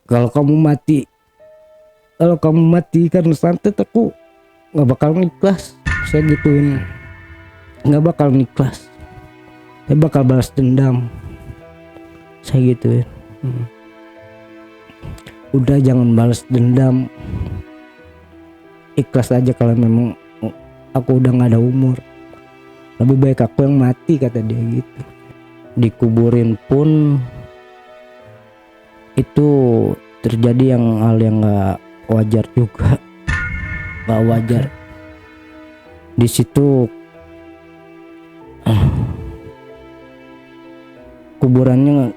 Kalau kamu mati karena santet, aku nggak bakal ikhlas. Saya gituin, nggak bakal ikhlas. Saya bakal balas dendam. Saya gituin. Udah jangan balas dendam. Ikhlas aja kalau memang aku udah nggak ada umur. Lebih baik aku yang mati, kata dia gitu. Dikuburin pun itu terjadi hal yang nggak wajar juga, nggak wajar. Di situ kuburannya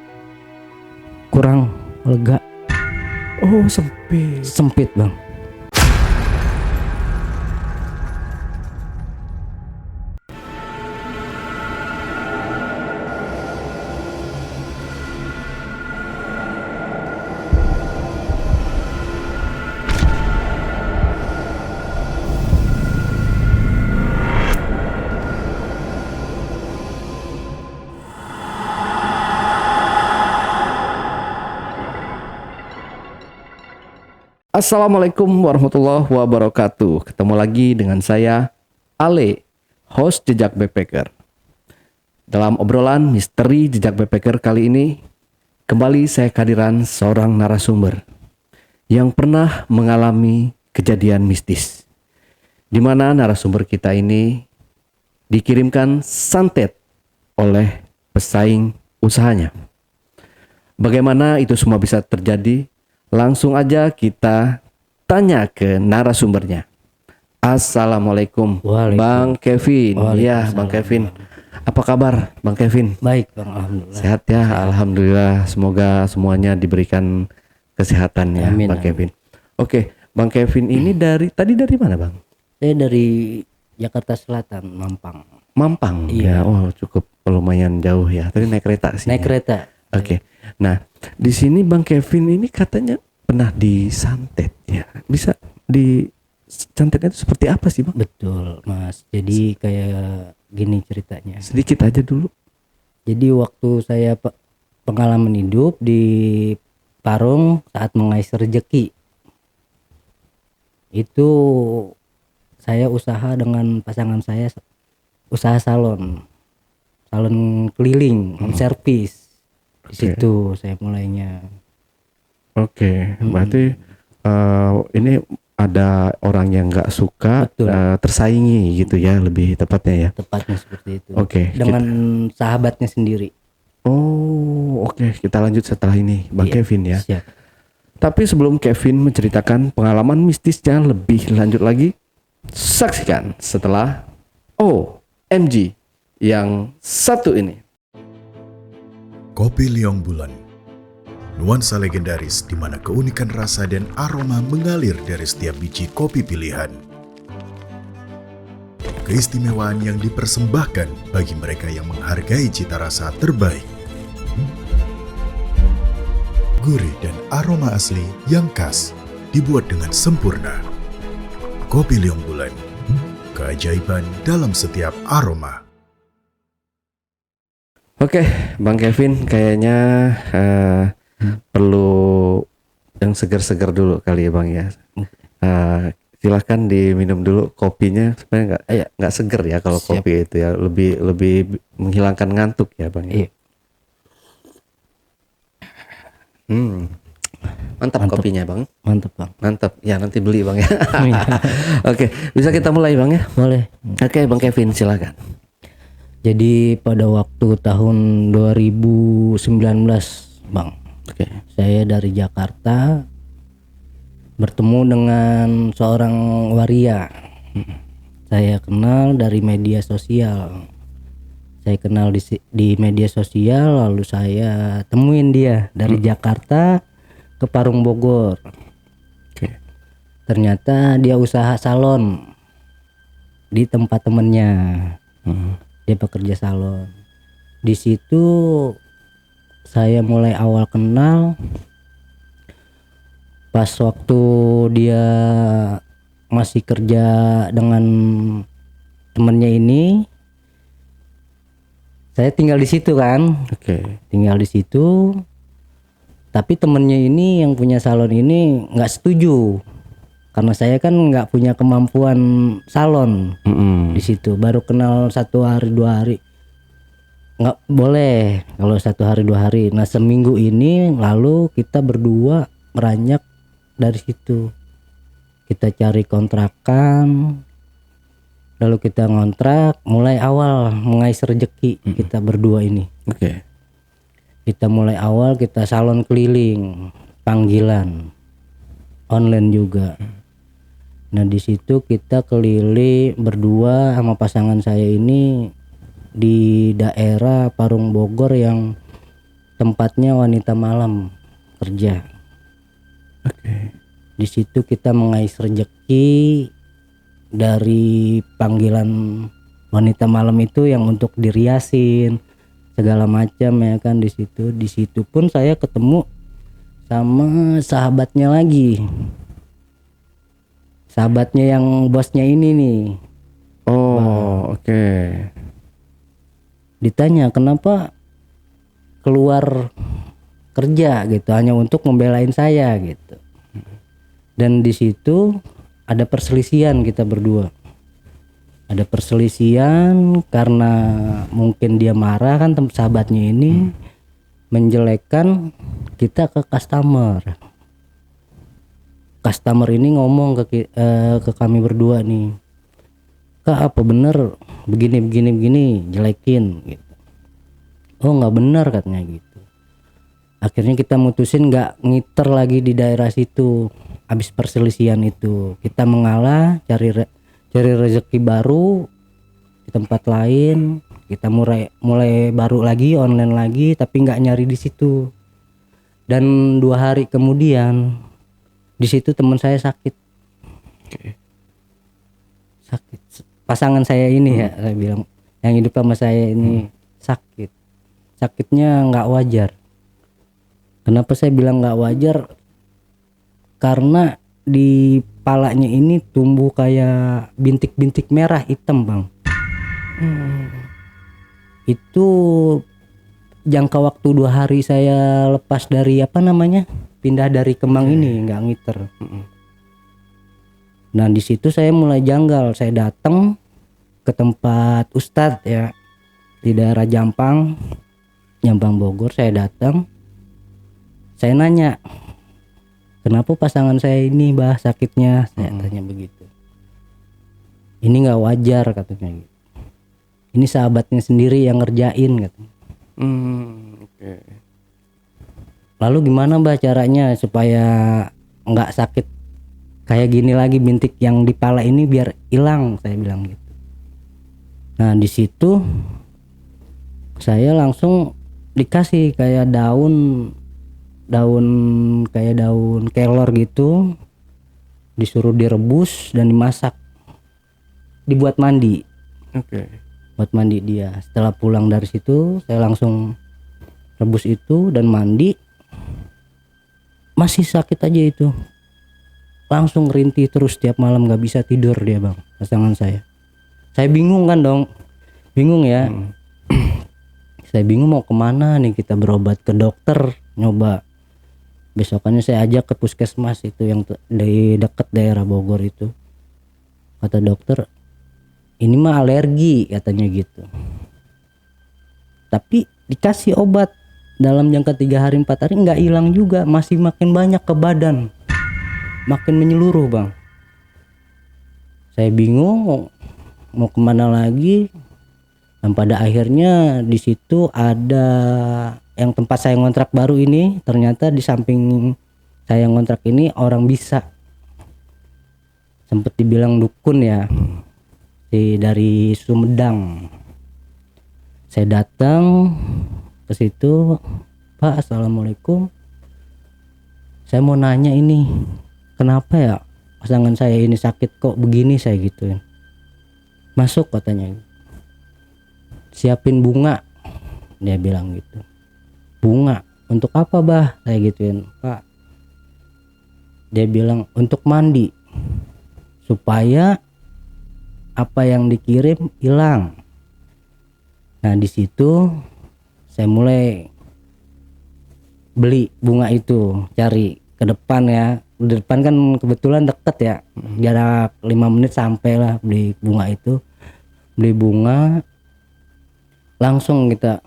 kurang lega. Oh, sempit. Sempit bang. Assalamualaikum warahmatullahi wabarakatuh. Ketemu lagi dengan saya, Ale, host Jejak Backpacker. Dalam obrolan misteri Jejak Backpacker kali ini, kembali saya kehadiran seorang narasumber yang pernah mengalami kejadian mistis, di mana narasumber kita ini dikirimkan santet oleh pesaing usahanya. Bagaimana itu semua bisa terjadi? Langsung aja kita tanya ke narasumbernya. Assalamualaikum, Bang Kevin. Iya, Bang Kevin. Apa kabar, Bang Kevin? Baik bang, alhamdulillah. Sehat ya, alhamdulillah. Semoga semuanya diberikan kesehatan ya, Amin, Bang Kevin. Oke, Bang Kevin ini dari mana, Bang? Saya dari Jakarta Selatan, Mampang. Mampang. Iya. Ya, oh cukup lumayan jauh ya. Tadi naik kereta sih. Naik kereta. Oke. Nah, di sini Bang Kevin ini katanya pernah disantet ya. Bisa disantetnya itu seperti apa sih, Bang? Betul mas, jadi kayak gini ceritanya. Sedikit aja dulu. Jadi waktu saya pengalaman hidup di Parung saat mengais rezeki, itu saya usaha dengan pasangan saya, usaha salon keliling, servis. Di situ saya mulainya. Oke, berarti ini ada orang yang nggak suka, tersaingi gitu ya, lebih tepatnya ya. Tepatnya seperti itu. Oke, dengan sahabatnya sendiri. Oh, oke. Kita lanjut setelah ini, Bang Kevin ya. Siap. Tapi sebelum Kevin menceritakan pengalaman mistisnya lebih lanjut lagi, saksikan setelah OMG yang satu ini. Kopi Liong Bulan, nuansa legendaris di mana keunikan rasa dan aroma mengalir dari setiap biji kopi pilihan. Keistimewaan yang dipersembahkan bagi mereka yang menghargai cita rasa terbaik. Gurih dan aroma asli yang khas dibuat dengan sempurna. Kopi Liong Bulan, keajaiban dalam setiap aroma. Oke, Bang Kevin kayaknya perlu yang segar-segar dulu kali ya, Bang ya. Silahkan diminum dulu kopinya supaya nggak seger ya kalau kopi itu ya, lebih menghilangkan ngantuk ya, Bang ya. Mantap kopinya, Bang. Mantap bang. Mantap. Ya nanti beli, Bang ya. Oke, bisa kita mulai, Bang ya? Boleh. Oke, Bang Kevin silakan. Jadi pada waktu tahun 2019 bang, saya dari Jakarta bertemu dengan seorang waria. Saya kenal dari media sosial. Saya kenal di media sosial, lalu saya temuin dia dari Jakarta ke Parung Bogor. Ternyata dia usaha salon di tempat temennya. Dia pekerja salon. Di situ saya mulai awal kenal pas waktu dia masih kerja dengan temennya ini. Saya tinggal di situ kan. Tinggal di situ. Tapi temennya ini yang punya salon ini nggak setuju karena saya kan nggak punya kemampuan salon. Di situ baru kenal 1 hari 2 hari, nggak boleh kalau 1 hari 2 hari. Nah seminggu ini lalu kita berdua meranjak dari situ, kita cari kontrakan, lalu kita ngontrak, mulai awal mengais rezeki kita berdua ini. Oke. Kita mulai awal kita salon keliling, panggilan, online juga. Nah di situ kita keliling berdua sama pasangan saya ini di daerah Parung Bogor yang tempatnya wanita malam kerja. Oke. Di situ kita mengais rezeki dari panggilan wanita malam itu yang untuk diriasin segala macam ya kan. Di situ pun saya ketemu sama sahabatnya lagi, sahabatnya yang bosnya ini nih. Oh, oke. Ditanya kenapa keluar kerja gitu hanya untuk membelain saya gitu. Dan di situ ada perselisihan kita berdua. Ada perselisihan karena mungkin dia marah kan, sahabatnya ini menjelekkan kita ke customer. Customer ini ngomong ke kami berdua nih, "Kak, apa bener begini jelekin gitu." "Oh nggak bener," katanya gitu. Akhirnya kita mutusin nggak ngiter lagi di daerah situ. Habis perselisihan itu kita mengalah, cari rezeki baru di tempat lain. Kita mulai baru lagi, online lagi, tapi nggak nyari di situ. Dan 2 hari kemudian di situ teman saya sakit. Sakit. Pasangan saya ini ya, saya bilang yang hidup sama saya ini sakit. Sakitnya nggak wajar. Kenapa saya bilang nggak wajar? Karena di palanya ini tumbuh kayak bintik-bintik merah hitam, Bang. Itu jangka waktu 2 hari saya lepas dari pindah dari kemang ini, nggak ngiter. Nah di situ saya mulai janggal. Saya datang ke tempat Ustadz ya di daerah Jampang Bogor. Saya datang, saya nanya, "Kenapa pasangan saya ini sakitnya?" Saya tanya begitu. "Ini nggak wajar," katanya gitu. "Ini sahabatnya sendiri yang ngerjain," katanya. Oke. "Lalu gimana Mbak caranya supaya nggak sakit kayak gini lagi, bintik yang di pala ini biar hilang?" Saya bilang gitu. Nah di situ saya langsung dikasih kayak daun kelor gitu, disuruh direbus dan dimasak, dibuat mandi. Oke. Buat mandi dia. Setelah pulang dari situ saya langsung rebus itu dan mandi. Masih sakit aja itu, langsung rintih terus tiap malam, nggak bisa tidur dia, Bang, pasangan saya. Saya bingung kan dong, bingung ya. Saya bingung mau kemana nih, kita berobat ke dokter, nyoba. Besokannya saya ajak ke puskesmas itu yang di dekat daerah Bogor itu. Kata dokter, "Ini mah alergi," katanya gitu. Tapi dikasih obat dalam jangka 3 hari 4 hari nggak hilang juga, masih makin banyak ke badan, makin menyeluruh, Bang. Saya bingung mau kemana lagi. Dan pada akhirnya di situ ada yang tempat saya ngontrak baru ini, ternyata di samping saya ngontrak ini orang bisa, sempet dibilang dukun ya, dari Sumedang. Saya datang ke situ, "Pak, assalamualaikum. Saya mau nanya ini, kenapa ya pasangan saya ini sakit kok begini?" Saya gituin. "Masuk," katanya. "Siapin bunga," dia bilang gitu. "Bunga untuk apa, Bah?" Saya gituin. "Pak," dia bilang, "untuk mandi supaya apa yang dikirim hilang." Nah di situ saya mulai beli bunga itu, cari ke depan ya. Di depan kan kebetulan deket ya, jarak 5 menit sampai lah beli bunga itu. Beli bunga, langsung kita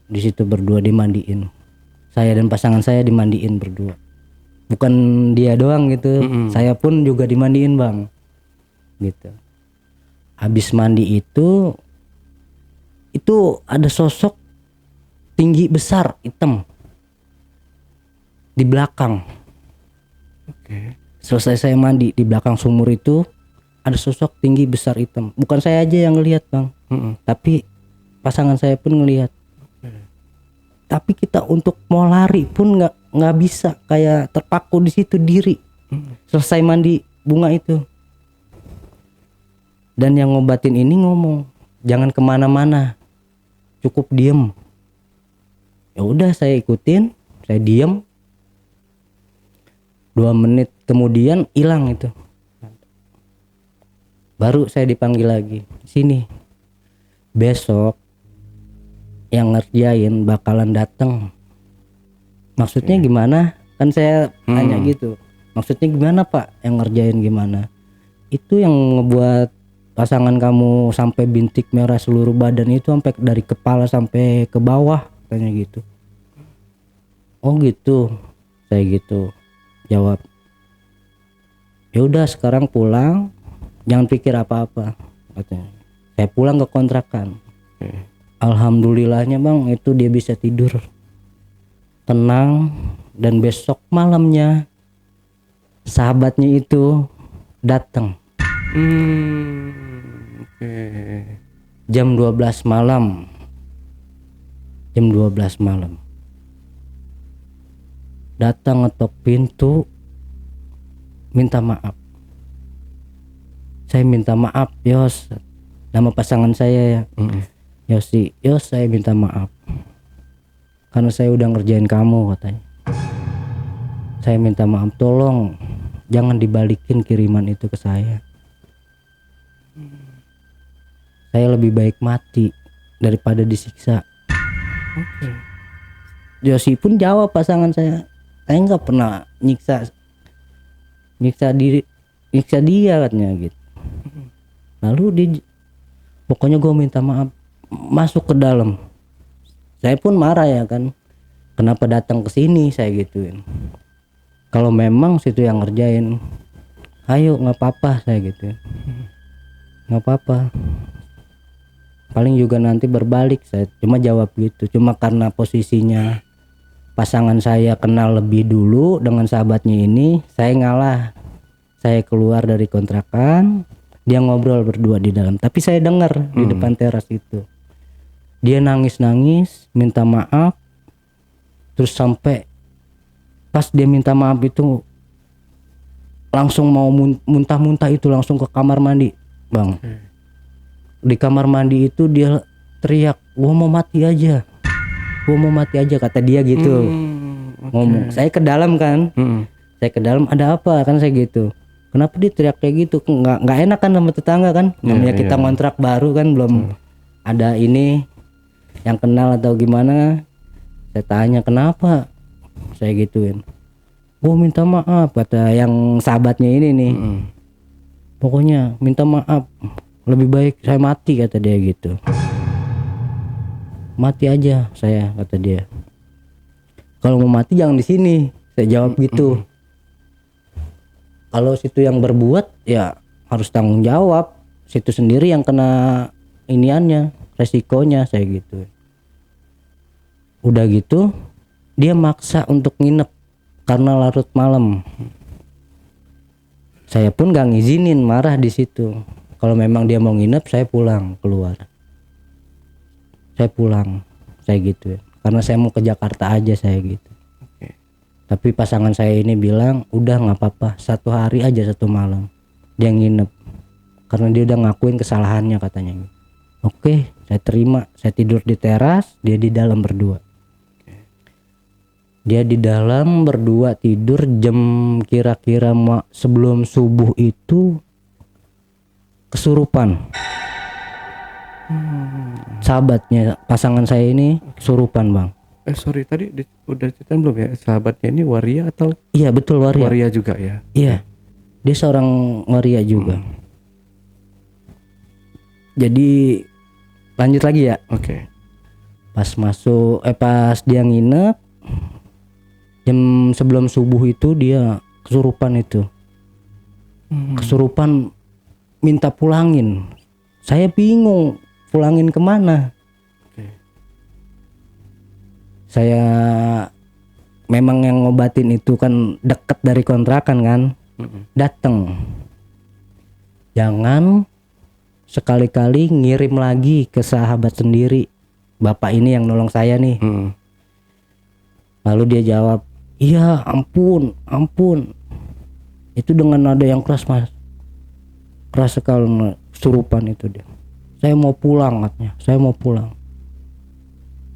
di situ berdua dimandiin. Saya dan pasangan saya dimandiin berdua. Bukan dia doang gitu, saya pun juga dimandiin bang. Gitu. Habis mandi itu ada sosok tinggi besar hitam di belakang. Selesai saya mandi, di belakang sumur itu ada sosok tinggi besar hitam. Bukan saya aja yang ngelihat bang, tapi pasangan saya pun ngelihat. Tapi kita untuk mau lari pun nggak bisa, kayak terpaku di situ diri. Selesai mandi bunga itu. Dan yang ngobatin ini ngomong, jangan kemana-mana, cukup diem. Ya udah saya ikutin, saya diem. 2 menit kemudian hilang itu. Baru saya dipanggil lagi, sini. Besok yang ngerjain bakalan datang. Maksudnya gimana? Kan saya tanya gitu. Maksudnya gimana Pak? Yang ngerjain gimana? Itu yang ngebuat pasangan kamu sampai bintik merah seluruh badan itu, sampai dari kepala sampai ke bawah, katanya gitu. Oh gitu, saya gitu jawab. Ya udah sekarang pulang, jangan pikir apa-apa, katanya. Saya pulang ke kontrakan. Alhamdulillahnya bang, itu dia bisa tidur tenang. Dan besok malamnya sahabatnya itu datang. Jam 12 malam. Jam 12 malam. Datang ngetok pintu, minta maaf. Saya minta maaf, Yos. Nama pasangan saya ya. Yosi, Yos, saya minta maaf. Karena saya udah ngerjain kamu, katanya. Saya minta maaf, tolong jangan dibalikin kiriman itu ke saya. Saya lebih baik mati daripada disiksa. Yosi pun jawab pasangan saya nggak pernah nyiksa dia, katanya gitu. Lalu pokoknya gue minta maaf, masuk ke dalam. Saya pun marah ya kan, kenapa datang ke sini, saya gituin. Kalau memang situ yang ngerjain, ayo nggak apa-apa, saya gituin. Nggak apa-apa, paling juga nanti berbalik, saya cuma jawab gitu. Cuma karena posisinya pasangan saya kenal lebih dulu dengan sahabatnya ini, saya ngalah. Saya keluar dari kontrakan, dia ngobrol berdua di dalam, tapi saya dengar di depan teras itu. Dia nangis-nangis, minta maaf. Terus sampai pas dia minta maaf itu langsung mau muntah-muntah itu, langsung ke kamar mandi, bang. Di kamar mandi itu dia teriak, gua mau mati aja, kata dia gitu. Ngomong. Saya ke dalam kan, saya ke dalam, ada apa kan, saya gitu. Kenapa dia teriak kayak gitu? Nggak enak kan sama tetangga kan, namanya kita ngontrak baru kan, belum ada ini yang kenal atau gimana. Saya tanya kenapa, saya gituin. Gua minta maaf, kata yang sahabatnya ini nih. Pokoknya minta maaf, lebih baik saya mati, kata dia gitu. Mati aja saya, kata dia. Kalau mau mati jangan di sini, saya jawab gitu. Kalau situ yang berbuat ya harus tanggung jawab, situ sendiri yang kena iniannya, resikonya, saya gitu. Udah gitu dia maksa untuk nginep karena larut malam. Saya pun gak ngizinin, marah di situ. Kalau memang dia mau nginep, saya pulang keluar. Saya pulang, saya gitu. Karena saya mau ke Jakarta aja, saya gitu. Tapi pasangan saya ini bilang, udah nggak apa-apa, 1 hari aja 1 malam dia nginep, karena dia udah ngakuin kesalahannya, katanya. Oke, saya terima. Saya tidur di teras, dia di dalam berdua. Dia di dalam berdua tidur. Jam kira-kira sebelum subuh itu kesurupan. Sahabatnya pasangan saya ini kesurupan, bang. Sorry tadi udah ceritain belum ya sahabatnya ini waria atau Iya betul, waria. waria juga ya? Iya, dia seorang waria juga. Jadi lanjut lagi ya. Oke. Pas dia nginep jam sebelum subuh itu dia kesurupan itu. Kesurupan minta pulangin. Saya bingung pulangin kemana. Saya memang yang ngobatin itu kan deket dari kontrakan kan. Dateng. Jangan sekali-kali ngirim lagi ke sahabat sendiri. Bapak ini yang nolong saya nih. Lalu dia jawab, iya ampun. Itu dengan nada yang keras mas. Keras sekali kesurupan itu dia. Saya mau pulang katanya. Saya mau pulang.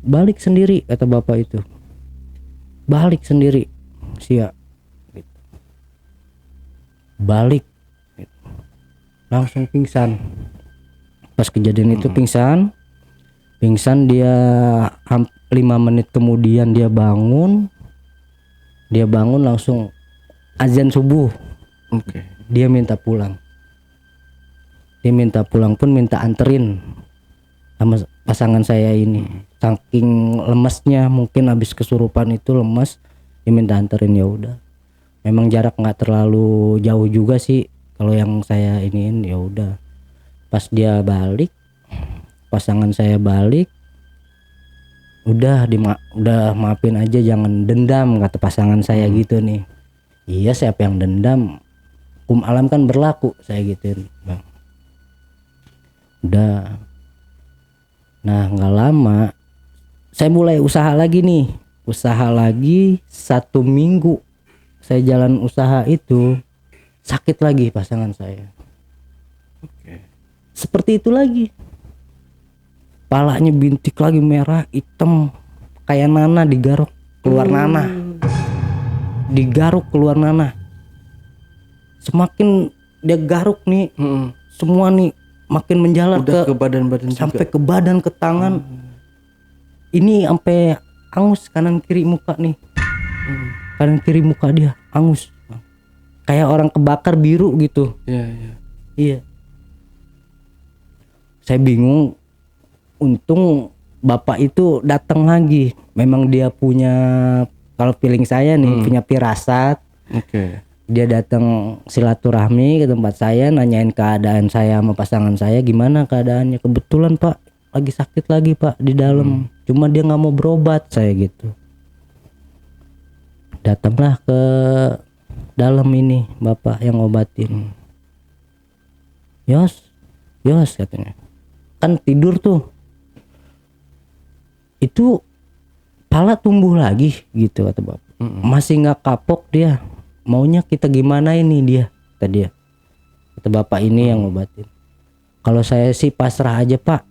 Balik sendiri kata bapak itu. Balik sendiri. Sia. Gitu. Balik. Gitu. Langsung pingsan. Pas kejadian itu pingsan dia 5 menit kemudian dia bangun langsung azan subuh. Dia minta pulang pun minta anterin sama pasangan saya ini. Saking lemesnya, mungkin habis kesurupan itu lemes, dia minta anterin. Ya udah, memang jarak nggak terlalu jauh juga sih kalau yang saya iniin. Ya udah, pas dia balik, pasangan saya balik, udah maafin aja, jangan dendam kata pasangan saya gitu nih. Iya, siapa yang dendam, hukum alam kan berlaku, saya gituin bang. Udah, nah nggak lama saya mulai usaha lagi 1 minggu saya jalan usaha itu sakit lagi pasangan saya. Seperti itu lagi, palanya bintik lagi, merah hitam kayak nanah, digaruk keluar nanah. Semakin dia garuk nih, semua nih makin menjalar ke badan-badan sampai juga. ke badan, ke tangan. Ini sampai angus kanan kiri muka nih. Kanan kiri muka dia angus. Kayak orang kebakar biru gitu. Iya. Saya bingung. Untung bapak itu datang lagi. Memang dia punya, kalau feeling saya nih, punya firasat. Dia datang silaturahmi ke tempat saya, nanyain keadaan saya sama pasangan saya, gimana keadaannya. Kebetulan pak lagi sakit lagi pak di dalam, cuma dia nggak mau berobat, saya gitu. Datanglah ke dalam ini bapak yang ngobatin. Yos katanya, kan tidur tuh, itu pala tumbuh lagi gitu kata bapak. Masih nggak kapok dia, maunya kita gimana ini dia, kata bapak ini yang ngobatin. Kalau saya sih pasrah aja pak,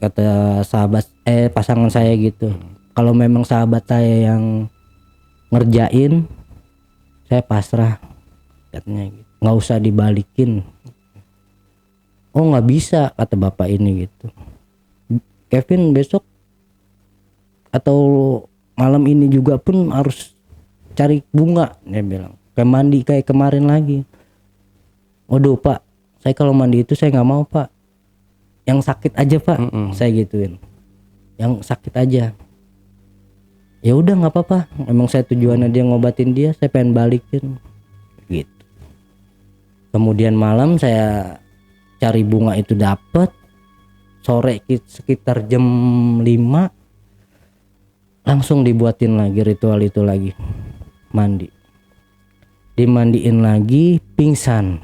kata pasangan saya gitu. Kalau memang sahabat saya yang ngerjain, saya pasrah, katanya gitu. Nggak usah dibalikin. Oh nggak bisa, kata bapak ini gitu. Kevin besok atau malam ini juga pun harus cari bunga, dia bilang. Kayak mandi kayak kemarin lagi. Waduh pak, saya kalau mandi itu saya nggak mau pak, yang sakit aja pak. Saya gituin, yang sakit aja. Ya udah nggak apa-apa, emang saya tujuannya dia ngobatin dia, saya pengen balikin gitu. Kemudian malam saya cari bunga itu dapet, sore sekitar jam 5 langsung dibuatin lagi ritual itu lagi, mandi, dimandiin lagi, pingsan.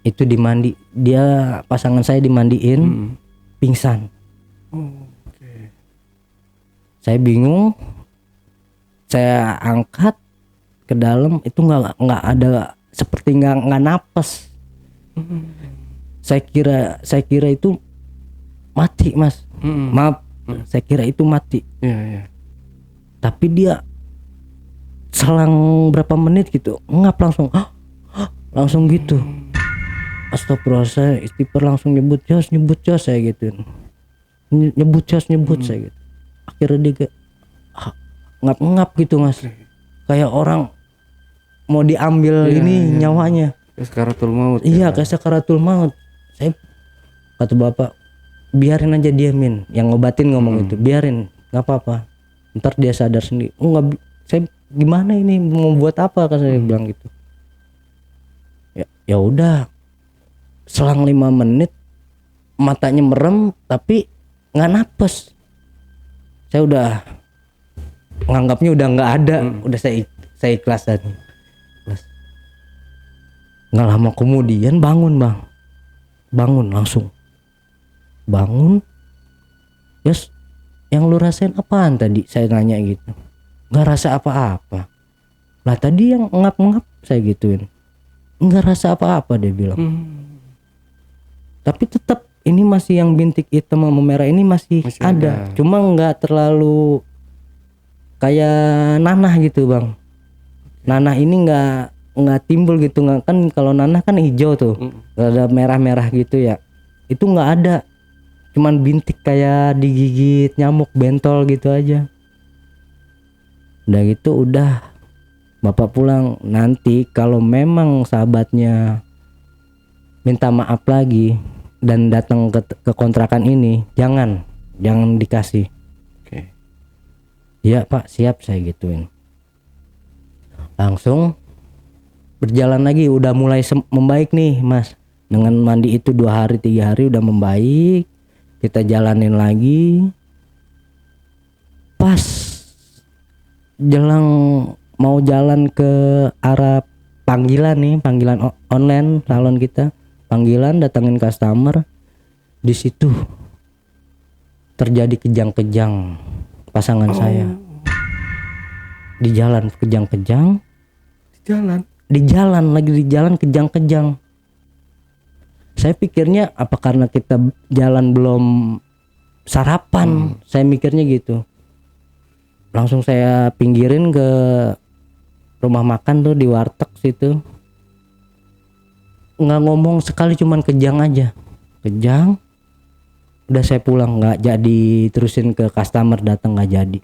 Itu dimandi, dia pasangan saya dimandiin, pingsan. Saya bingung, saya angkat ke dalam, itu nggak ada, seperti nggak napas. Saya kira itu mati mas. Maaf, saya kira itu mati. Tapi dia selang berapa menit gitu ngap langsung gitu. Astagfirullah, saya istighfar, langsung nyebut jos saya gitu. nyebut saya gitu. Akhirnya dia kayak ngap-ngap gitu mas, kayak orang mau diambil ini nyawanya. Kayak sakaratul maut. Iya kayak sakaratul maut. Saya kata bapak, biarin aja dia Min, yang ngobatin ngomong itu, biarin, nggak apa-apa, ntar dia sadar sendiri. Oh nggak, saya gimana ini mau buat apa, kan saya bilang gitu. Ya udah, selang 5 menit matanya merem tapi nggak napes. Saya udah nganggapnya udah nggak ada, udah saya ikhlas dan nggak lama kemudian bangun langsung bangun. Yes, yang lu rasain apaan tadi, saya nanya gitu. Nggak rasa apa-apa lah, tadi yang ngap-ngap saya gituin, nggak rasa apa-apa dia bilang. Tapi tetap ini masih yang bintik hitam sama merah ini masih ada. Cuma nggak terlalu kayak nanah gitu bang. Nanah ini nggak timbul gitu, nggak, kan kalau nanah kan hijau tuh, ada merah-merah gitu ya. Itu nggak ada, cuman bintik kayak digigit nyamuk bentol gitu aja. Udah gitu udah bapak pulang. Nanti kalau memang sahabatnya minta maaf lagi dan datang ke kontrakan ini, jangan dikasih. Oke. Ya pak, siap, saya gituin. Langsung berjalan lagi, udah mulai membaik nih mas. Dengan mandi itu 2 hari 3 hari udah membaik. Kita jalanin lagi. Pas jelang mau jalan ke arah panggilan nih, panggilan online salon kita, panggilan datangin customer, di situ terjadi kejang-kejang pasangan saya di jalan, kejang-kejang di jalan kejang-kejang. Saya pikirnya apa karena kita jalan belum sarapan, saya mikirnya gitu. Langsung saya pinggirin ke rumah makan tuh di warteg situ. Nggak ngomong sekali, cuman kejang aja, kejang. Udah saya pulang, nggak jadi terusin ke customer, datang nggak jadi.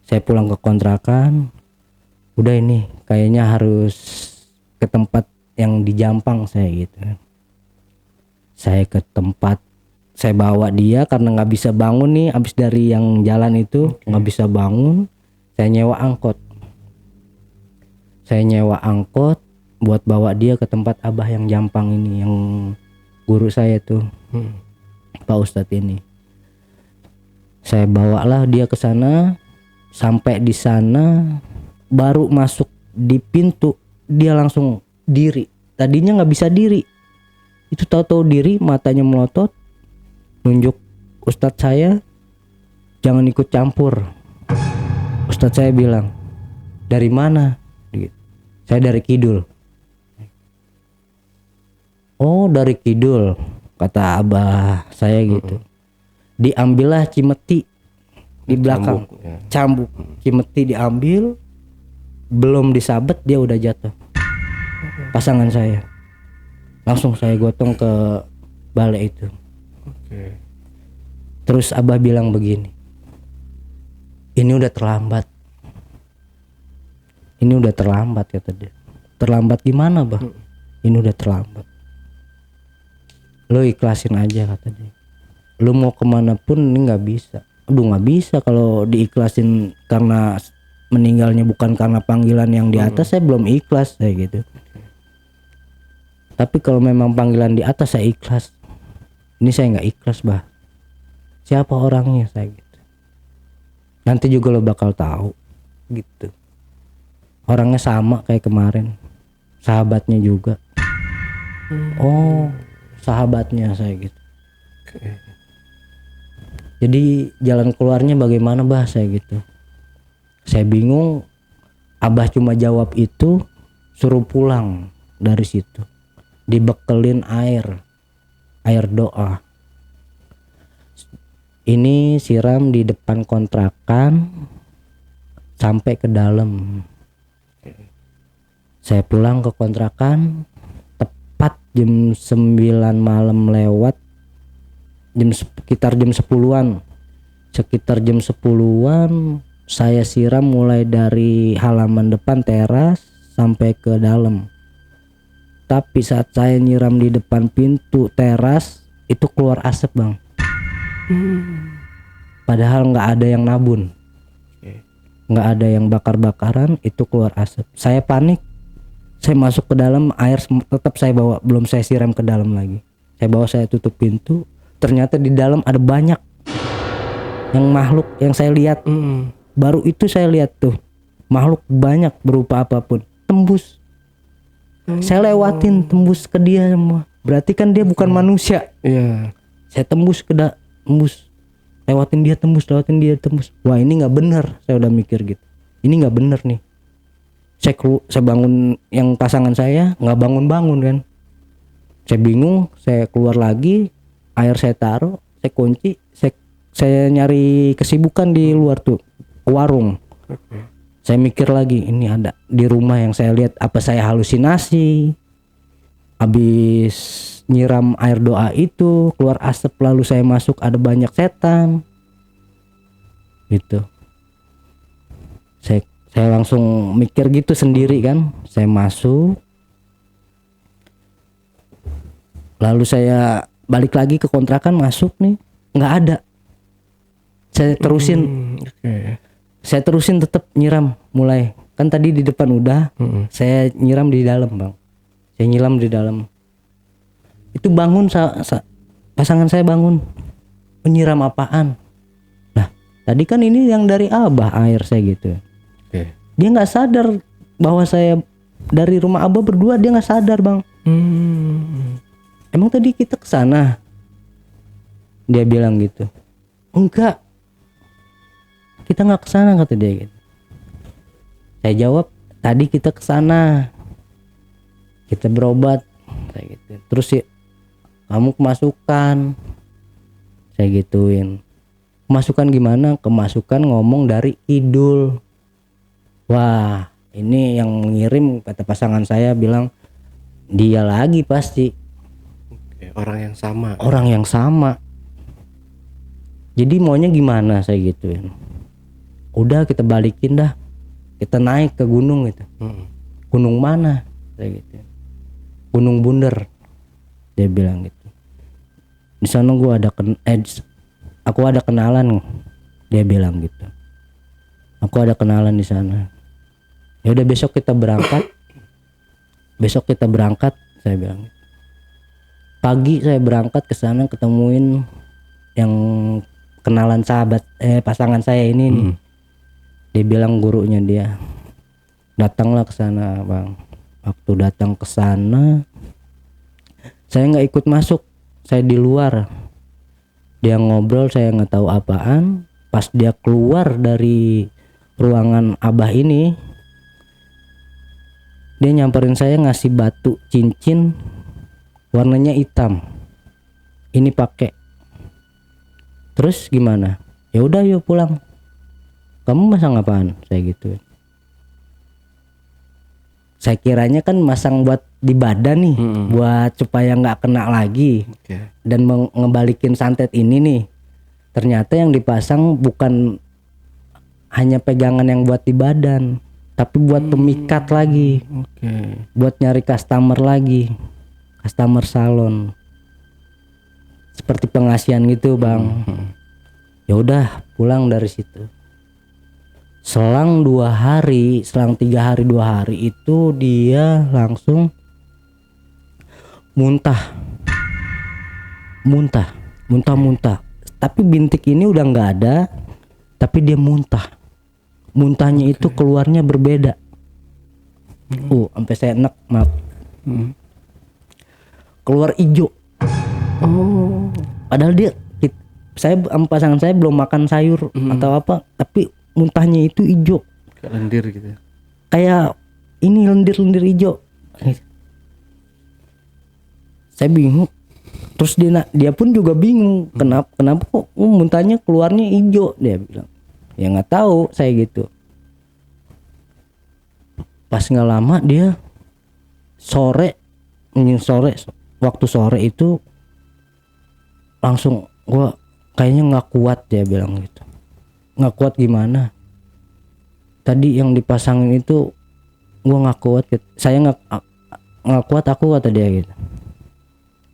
Saya pulang ke kontrakan. Udah ini kayaknya harus ke tempat yang di Jampang saya gitu. Saya ke tempat, saya bawa dia karena nggak bisa bangun nih, abis dari yang jalan itu nggak bisa bangun. Saya nyewa angkot buat bawa dia ke tempat abah yang Jampang ini, yang guru saya tuh, Pak Ustadz ini. Saya bawalah dia ke sana. Sampai di sana baru masuk di pintu dia langsung diri. Tadinya nggak bisa diri, itu tahu-tahu diri, matanya melotot, nunjuk Ustadz saya jangan ikut campur. Ustadz saya bilang, dari mana? Saya dari Kidul. Oh dari Kidul, kata abah saya gitu. Diambillah Cimeti di belakang, cambuk Cimeti diambil, belum disabet dia udah jatuh. Pasangan saya, langsung saya gotong ke balai itu. Terus abah bilang begini, ini udah terlambat. Ini udah terlambat, kata dia. Terlambat gimana bah? Ini udah terlambat. Lo ikhlasin aja, kata dia. Lo mau kemana pun ini nggak bisa. Aduh nggak bisa kalau diikhlasin karena meninggalnya bukan karena panggilan yang di atas, saya belum ikhlas saya gitu. Tapi kalau memang panggilan di atas saya ikhlas. Ini saya nggak ikhlas bah. Siapa orangnya, saya gitu. Nanti juga lo bakal tahu gitu. Orangnya sama kayak kemarin, sahabatnya juga. Oh sahabatnya, saya gitu. Jadi jalan keluarnya bagaimana bah, saya gitu. Saya bingung. Abah cuma jawab itu, suruh pulang dari situ, dibekelin air doa. Ini siram di depan kontrakan sampai ke dalam. Saya pulang ke kontrakan tepat jam 9 malam lewat. sekitar jam 10-an. Sekitar jam 10-an saya siram mulai dari halaman depan teras sampai ke dalam. Tapi saat saya nyiram di depan pintu teras itu keluar asap, Bang. Padahal nggak ada yang nabun, nggak ada yang bakar-bakaran, itu keluar asap. Saya panik, saya masuk ke dalam, air tetap saya bawa, belum saya siram ke dalam lagi. Saya bawa, saya tutup pintu. Ternyata di dalam ada banyak yang makhluk yang saya lihat. Baru itu saya lihat tuh makhluk banyak berupa apapun tembus. Saya lewatin, tembus ke dia semua. Berarti kan dia bukan manusia. Iya. Saya tembus tembus, lewatin dia, tembus. Wah, ini nggak benar. Saya udah mikir gitu, ini nggak benar nih. Saya bangun, yang pasangan saya nggak bangun kan. Saya bingung, saya keluar lagi, air saya taruh, saya kunci, saya nyari kesibukan di luar tuh, ke warung. Saya mikir lagi, ini ada di rumah yang saya lihat, apa saya halusinasi? Habis nyiram air doa itu keluar asap, lalu saya masuk ada banyak setan. Gitu. Saya langsung mikir gitu sendiri kan. Saya masuk. Lalu saya balik lagi ke kontrakan, masuk nih, nggak ada. Saya terusin. Saya terusin tetap nyiram mulai. Kan tadi di depan udah, saya nyiram di dalam, Bang. Saya nyiram di dalam. Itu bangun, pasangan saya bangun. Menyiram apaan? Nah, tadi kan ini yang dari Abah air saya gitu. Dia nggak sadar bahwa saya dari rumah Abah berdua, dia nggak sadar, Bang. Emang tadi kita ke sana? Dia bilang gitu. Enggak. Kita nggak ke sana, kata dia gitu. Saya jawab, tadi kita ke sana. Kita berobat, kayak gitu. Terus ya, kamu kemasukan. Saya gituin. Kemasukan gimana? Kemasukan ngomong dari kidul. Wah, ini yang mengirim, kata pasangan saya bilang, dia lagi pasti. Orang yang sama. Orang yang sama. Jadi maunya gimana, saya gituin. Udah, kita balikin dah. Kita naik ke gunung gitu. Gunung mana? Saya gitu. Gunung Bunder. Dia bilang gitu. Di sana aku ada kenalan. Dia bilang gitu. Aku ada kenalan di sana. Ya udah, besok kita berangkat. Besok kita berangkat, saya bilang. Pagi saya berangkat ke sana, ketemuin yang kenalan pasangan saya ini nih. Dia bilang gurunya dia. Datanglah ke sana, Bang. Waktu datang ke sana, saya nggak ikut masuk, saya di luar. Dia ngobrol, saya nggak tahu apaan. Pas dia keluar dari ruangan Abah ini, dia nyamperin saya, ngasih batu cincin warnanya hitam. Ini pakai. Terus gimana? Ya udah, yuk pulang. Kamu masang apaan? Saya gitu. Saya kiranya kan masang buat di badan nih, buat supaya nggak kena lagi. Dan ngebalikin santet ini nih. Ternyata yang dipasang bukan hanya pegangan yang buat di badan, tapi buat pemikat lagi. Buat nyari customer lagi. Customer salon. Seperti pengasihan gitu, Bang. Ya udah, pulang dari situ. Selang 2 hari, selang 3 hari 2 hari itu dia langsung muntah. Tapi bintik ini udah nggak ada, tapi dia muntah. Muntahnya itu keluarnya berbeda. Sampai saya enek, maaf. Keluar hijau. Padahal saya sama pasangan saya belum makan sayur atau apa, tapi muntahnya itu hijau. Kayak lendir gitu. Kayak ini lendir-lendir hijau. Saya bingung. Terus dia pun juga bingung. Kenapa kok muntahnya keluarnya hijau, dia bilang. Ya nggak tahu, saya gitu. Pas nggak lama dia waktu sore itu langsung gua kayaknya nggak kuat, dia bilang gitu. Nggak kuat gimana? Tadi yang dipasangin itu gua nggak kuat gitu. Saya nggak kuat aku, kata dia gitu.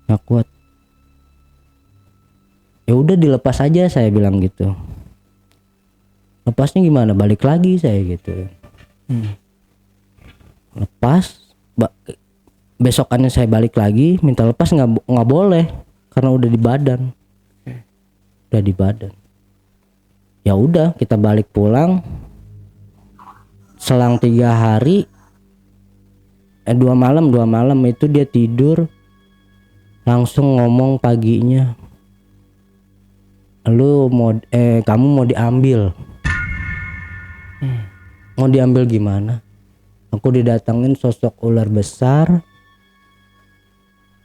Nggak kuat. Ya udah dilepas aja, saya bilang gitu. Lepasnya gimana? Balik lagi, saya gitu. Lepas, besokannya saya balik lagi minta lepas, nggak boleh karena udah di badan. Udah di badan. Ya udah kita balik pulang. Selang 3 hari, 2 malam itu dia tidur, langsung ngomong paginya, kamu mau diambil. Mau diambil gimana? Aku didatangin sosok ular besar,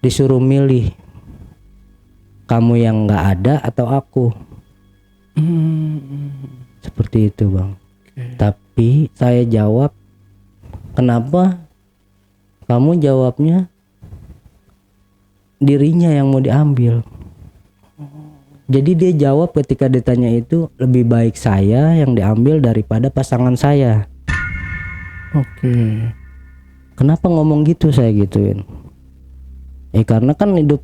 disuruh milih, kamu yang nggak ada atau aku. Seperti itu, Bang. Tapi saya jawab, kenapa kamu jawabnya dirinya yang mau diambil? Jadi dia jawab ketika ditanya itu, lebih baik saya yang diambil daripada pasangan saya. Oke. Kenapa ngomong gitu, saya gituin. Karena kan hidup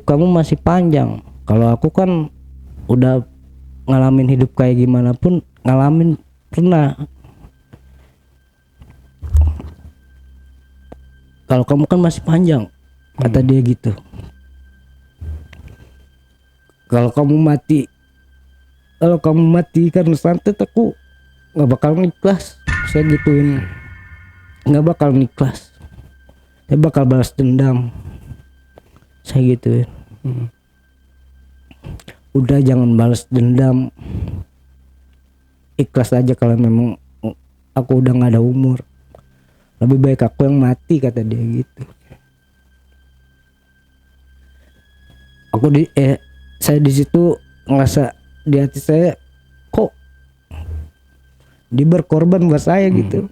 kamu masih panjang. Kalau aku kan udah ngalamin hidup kayak gimana pun, ngalamin pernah. Kalau kamu kan masih panjang, kata dia gitu. Kalau kamu mati karena santet, aku nggak bakal ikhlas, saya gituin. Nggak bakal ikhlas, saya bakal balas dendam, saya gituin. Udah jangan balas dendam, ikhlas aja kalau memang aku udah nggak ada umur. Lebih baik aku yang mati, kata dia gitu. Saya di situ ngerasa di hati saya, kok dia berkorban buat saya gitu.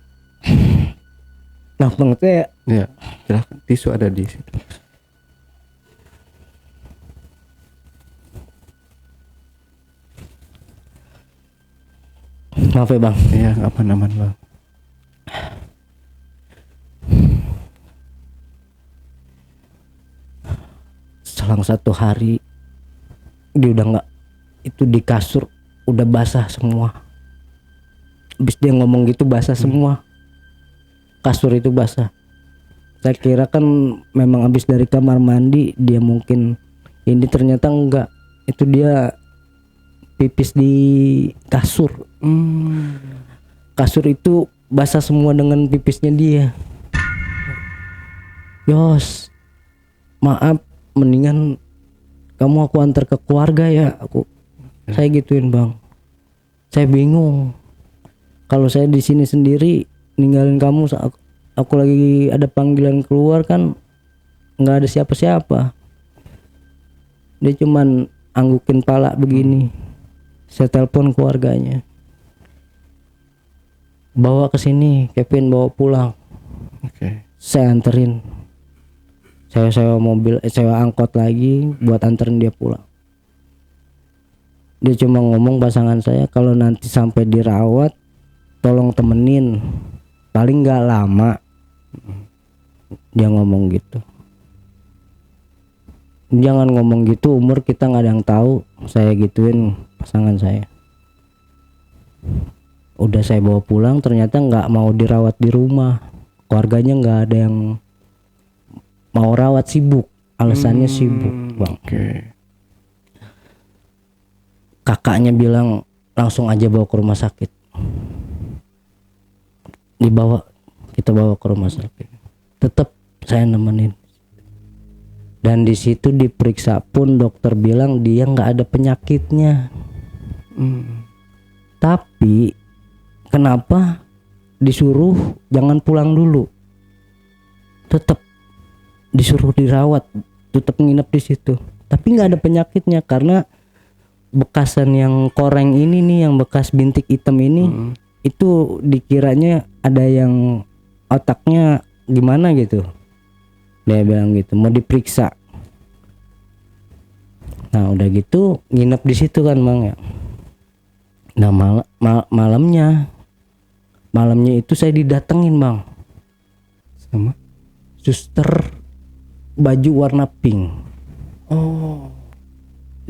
Nah, Bang, saya Ya, silahkan, tisu ada di situ. maaf ya, Bang. Ya, aman Bang. Selang 1 hari dia udah nggak, itu di kasur udah basah semua. Habis dia ngomong gitu basah semua, kasur itu basah. Saya kira kan memang habis dari kamar mandi dia mungkin ini, ternyata enggak, itu dia pipis di kasur. Kasur itu basah semua dengan pipisnya dia. Yos, maaf, mendingan kamu aku antar ke keluarga ya, saya gituin, Bang. Saya bingung, kalau saya di sini sendiri ninggalin kamu, aku lagi ada panggilan keluar kan, nggak ada siapa-siapa. Dia cuman anggukin pala begini. Saya telepon keluarganya, bawa ke sini, Kevin, bawa pulang. Oke. Saya anterin. Saya sewa mobil, sewa angkot lagi buat anterin dia pulang. Dia cuma ngomong pasangan saya, kalau nanti sampai dirawat tolong temenin, paling nggak lama. Dia ngomong gitu. Jangan ngomong gitu, umur kita nggak ada yang tahu, saya gituin pasangan saya. Udah saya bawa pulang, ternyata nggak mau dirawat di rumah. Keluarganya nggak ada yang mau rawat, sibuk, alasannya sibuk, Bang. Oke. Kakaknya bilang langsung aja bawa ke rumah sakit. Kita bawa ke rumah sakit. Tetap saya nemenin. Dan di situ diperiksa pun dokter bilang dia nggak ada penyakitnya. Tapi kenapa disuruh jangan pulang dulu? Tetap disuruh dirawat, tetap nginep di situ. Tapi nggak ada penyakitnya karena bekasan yang koreng ini nih, yang bekas bintik hitam ini, itu dikiranya ada yang otaknya gimana gitu. Dia bilang gitu, mau diperiksa. Nah udah gitu nginep di situ kan bang ya. Nah malamnya itu saya didatengin bang Sama. suster baju warna pink. Oh,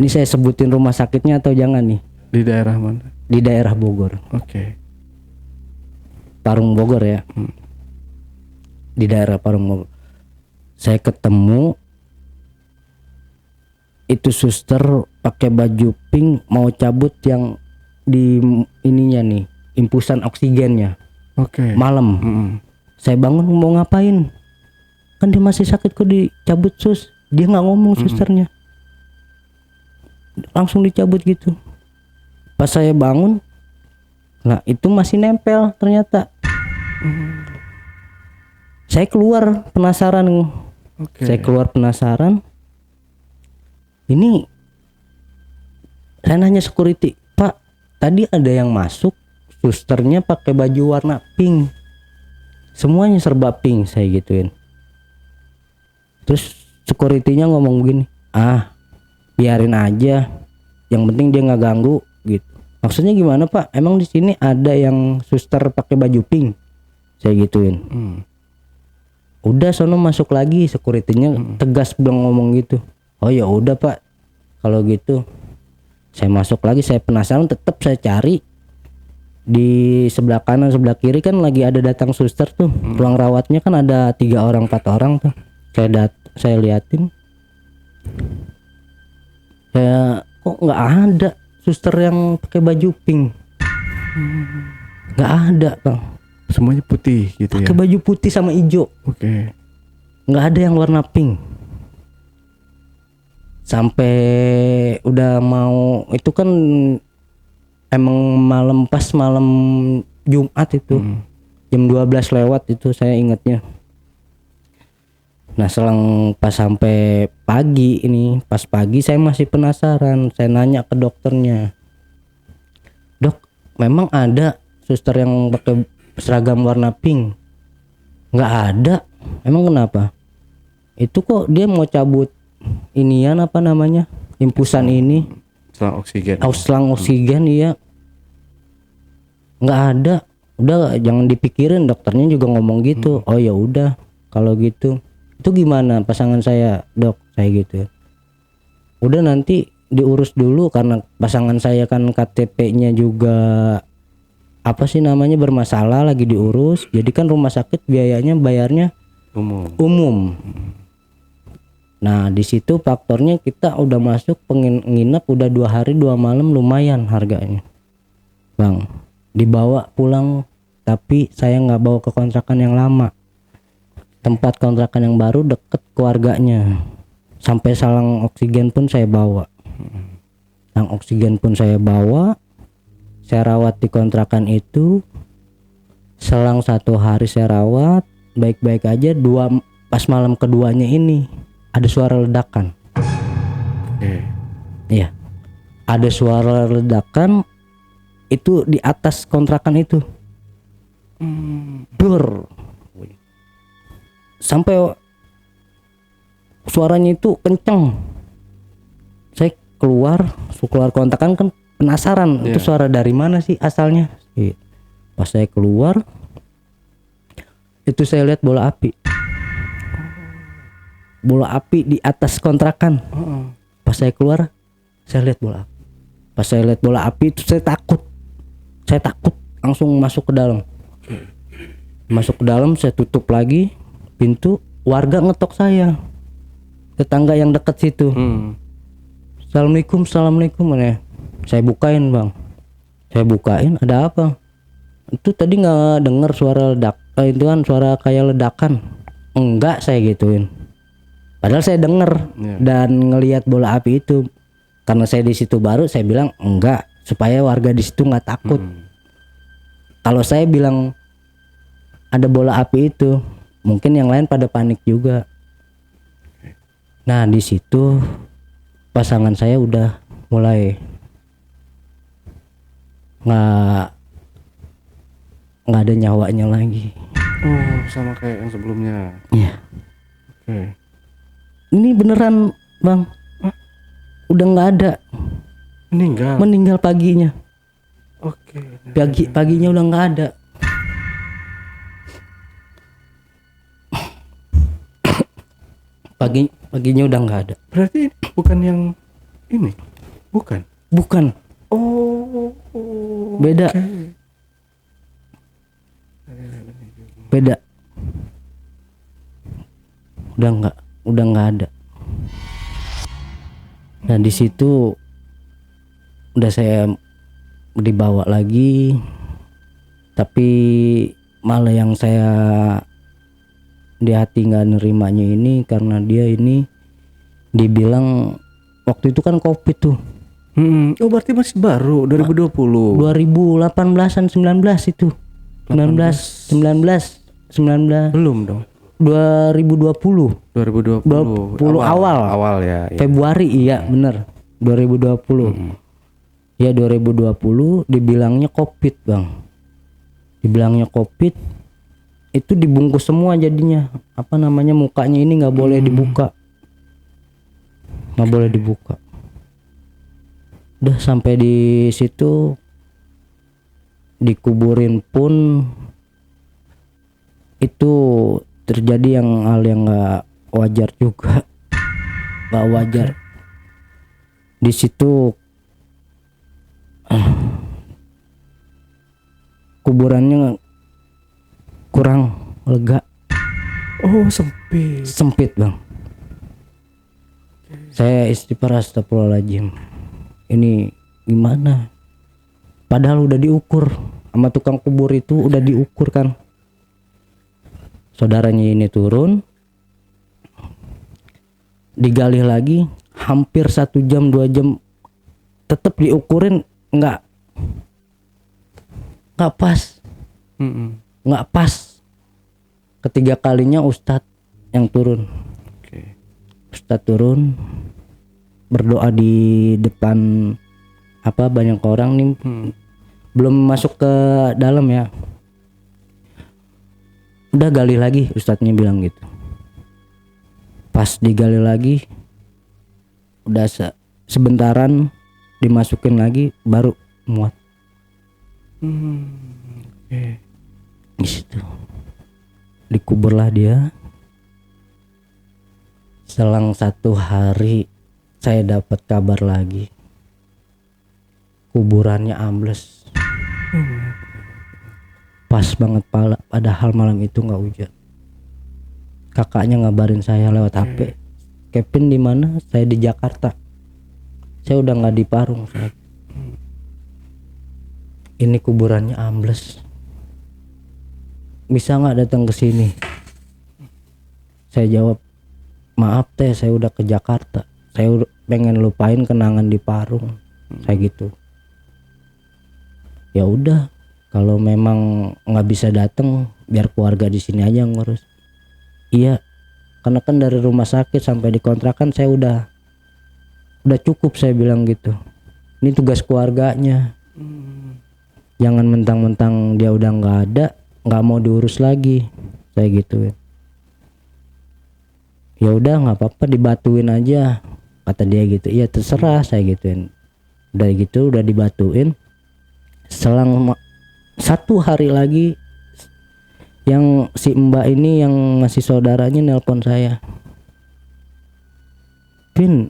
Ini saya sebutin rumah sakitnya atau jangan nih? di daerah mana? Di daerah Bogor, Oke. Parung Bogor ya. Di daerah Parung Bogor. Saya ketemu itu suster pakai baju pink mau cabut yang di ininya nih, impusan oksigennya. Oke. Malam. Saya bangun mau ngapain? Kan dia masih sakit kok dicabut sus. Dia nggak ngomong susternya. Langsung dicabut gitu. Pas saya bangun, nah itu masih nempel ternyata. Saya keluar penasaran. Oke. Saya keluar penasaran. Ini saya nanya security, Pak, tadi ada yang masuk, susternya pakai baju warna pink. Semuanya serba pink, saya gituin. Terus security-nya ngomong begini, biarin aja, yang penting dia nggak ganggu gitu. Maksudnya gimana Pak? Emang di sini ada yang suster pakai baju pink? Saya gituin. Udah sono masuk lagi, security-nya tegas bilang ngomong gitu. Oh ya udah Pak, kalau gitu saya masuk lagi. Saya penasaran, tetap saya cari di sebelah kanan sebelah kiri kan lagi ada datang suster tuh. Ruang rawatnya kan ada 3 orang 4 orang tuh. Saya liatin, saya kok nggak ada suster yang pakai baju pink. Nggak ada bang, Semuanya putih gitu pakai ya. baju putih sama hijau. Oke. Nggak ada yang warna pink. Sampai udah mau itu kan emang pas malam Jumat itu jam 12 lewat itu saya ingatnya. Nah selang pas sampai pagi ini, pas pagi saya masih penasaran. Saya nanya ke dokternya, Dok, memang ada suster yang pakai seragam warna pink? Nggak ada. Emang kenapa? Itu kok dia mau cabut inian apa namanya, impusan ini, Selang oksigen. selang oksigen. Iya, nggak ada. Udah jangan dipikirin, dokternya juga ngomong gitu. Oh ya udah kalau gitu. Itu gimana pasangan saya dok? Saya gitu. Udah nanti diurus dulu karena pasangan saya kan KTP-nya juga apa sih namanya bermasalah, lagi diurus. Jadi kan rumah sakit biayanya bayarnya umum. Nah di situ faktornya kita udah masuk nginep udah 2 hari 2 malam, lumayan harganya bang. Dibawa pulang, tapi saya nggak bawa ke kontrakan yang lama, tempat kontrakan yang baru deket keluarganya. Sampai salang oksigen pun saya bawa. Salang oksigen pun saya bawa. Saya rawat di kontrakan itu. Selang 1 hari saya rawat baik-baik aja. Pas malam keduanya ini ada suara ledakan. Iya, ada suara ledakan itu di atas kontrakan itu. Dur. Sampai suaranya itu kenceng. Saya keluar kontrakan kan penasaran itu suara dari mana sih asalnya. Pas saya keluar itu saya lihat bola api. Bola api di atas kontrakan. Pas saya keluar saya lihat bola api. Pas saya lihat bola api itu saya takut. Langsung masuk ke dalam. Masuk ke dalam, saya tutup lagi pintu. Warga ngetok saya, tetangga yang dekat situ. Assalamualaikum ya. Saya bukain bang. Saya bukain, ada apa? Itu tadi nggak dengar suara itu kan suara kayak ledakan. Enggak, saya gituin. Padahal saya dengar dan ngelihat bola api itu. Karena saya di situ baru, saya bilang enggak, supaya warga di situ nggak takut. Kalau saya bilang ada bola api itu, mungkin yang lain pada panik juga. Nah di situ pasangan saya udah mulai nggak ada nyawanya lagi. Oh, sama kayak yang sebelumnya. Iya. Oke. Ini beneran bang. udah nggak ada, meninggal paginya. Oke. Paginya udah nggak ada. Paginya udah nggak ada. Berarti bukan yang ini, bukan? Bukan. Oh, Beda. oke. Beda. Udah nggak ada. Nah di situ udah saya dibawa lagi, tapi malah yang saya di hati nggak nerimanya ini karena dia ini dibilang waktu itu kan COVID tuh. Oh berarti masih baru 2020. 2018an 19 itu. 19 Belum dong. 2020 awal ya. Februari iya bener 2020. Ya 2020 dibilangnya COVID bang. Dibilangnya COVID itu dibungkus semua jadinya. Apa namanya mukanya ini nggak boleh dibuka. Nggak boleh dibuka. Udah sampai di situ dikuburin pun itu terjadi hal yang nggak wajar juga. Nggak wajar. Di situ kuburannya kurang lega. Oh Sempit bang. Saya istighfar astagfirullahaladzim. Ini gimana? Padahal udah diukur sama tukang kubur itu, udah diukur kan. Saudaranya ini turun, digali lagi, hampir 1 jam 2 jam, tetap diukurin nggak pas, nggak pas. Ketiga kalinya Ustadz yang turun. Ustadz turun berdoa di depan banyak orang nih. Belum masuk ke dalam ya. Udah gali lagi, Ustadznya bilang gitu. Pas digali lagi, udah sebentaran dimasukin lagi baru muat. Di situ dikuburlah dia. Selang 1 hari saya dapat kabar lagi kuburannya ambles. Pas banget padahal malam itu nggak hujan. Kakaknya ngabarin saya lewat HP, Kevin di mana? Saya di Jakarta. Saya udah nggak di Parung. Ini kuburannya ambles. Bisa nggak datang ke sini? Saya jawab, maaf teh, saya udah ke Jakarta. Saya pengen lupain kenangan di Parung. Saya gitu. Ya udah, kalau memang nggak bisa datang, biar keluarga di sini aja ngurus. Iya, karena kan dari rumah sakit sampai di kontrakan saya udah cukup, saya bilang gitu. Ini tugas keluarganya. Jangan mentang-mentang dia udah nggak ada, nggak mau diurus lagi, saya gituin. Ya udah nggak apa-apa, dibatuin aja, kata dia gitu. Iya terserah, saya gituin. Udah gitu, udah dibatuin. Selang 1 hari lagi yang si mbak ini yang masih saudaranya nelpon saya, Pin,